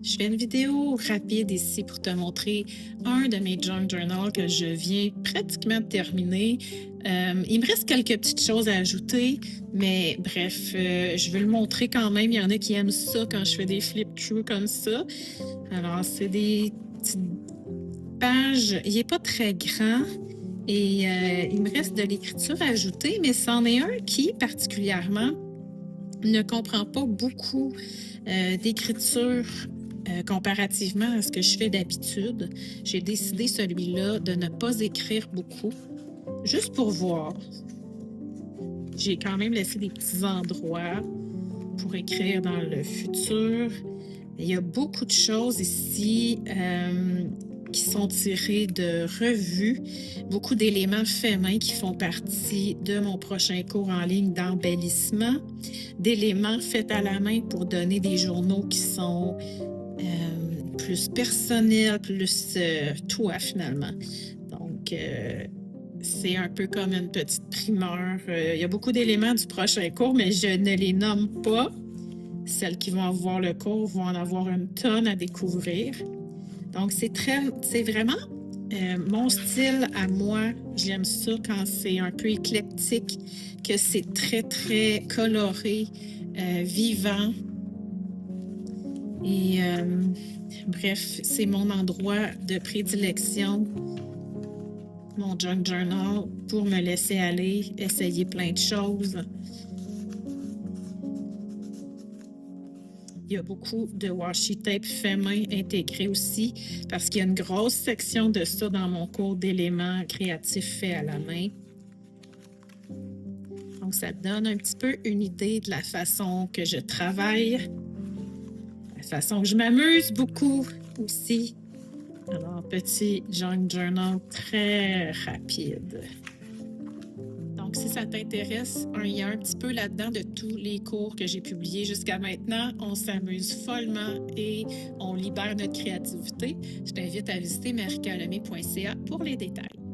Je fais une vidéo rapide ici pour te montrer un de mes junk journals que je viens pratiquement de terminer. Il me reste quelques petites choses à ajouter, mais bref, je veux le montrer quand même. Il y en a qui aiment ça quand je fais des flip-through comme ça. Alors, c'est des petites pages. Il n'est pas très grand et il me reste de l'écriture à ajouter, mais c'en est un qui, particulièrement, ne comprend pas beaucoup d'écriture comparativement à ce que je fais d'habitude. J'ai décidé celui-là de ne pas écrire beaucoup, juste pour voir. J'ai quand même laissé des petits endroits pour écrire dans le futur. Il y a beaucoup de choses ici qui sont tirées de revues, beaucoup d'éléments faits main qui font partie de mon prochain cours en ligne d'embellissement, d'éléments faits à la main pour donner des journaux qui sont plus personnels, plus toi finalement. Donc, c'est un peu comme une petite primeur. Il y a beaucoup d'éléments du prochain cours, mais je ne les nomme pas. Celles qui vont avoir le cours vont en avoir une tonne à découvrir. Donc, c'est vraiment mon style à moi. J'aime ça quand c'est un peu éclectique, que c'est très, très coloré, vivant. Et bref, c'est mon endroit de prédilection, mon junk journal, pour me laisser aller, essayer plein de choses. Il y a beaucoup de washi tape fait main intégré aussi parce qu'il y a une grosse section de ça dans mon cours d'éléments créatifs faits à la main. Donc, ça te donne un petit peu une idée de la façon que je travaille, la façon que je m'amuse beaucoup aussi. Alors, petit junk journal très rapide. Donc, si ça t'intéresse, il y a un petit peu là-dedans de tous les cours que j'ai publiés jusqu'à maintenant. On s'amuse follement et on libère notre créativité. Je t'invite à visiter maricalomé.ca pour les détails.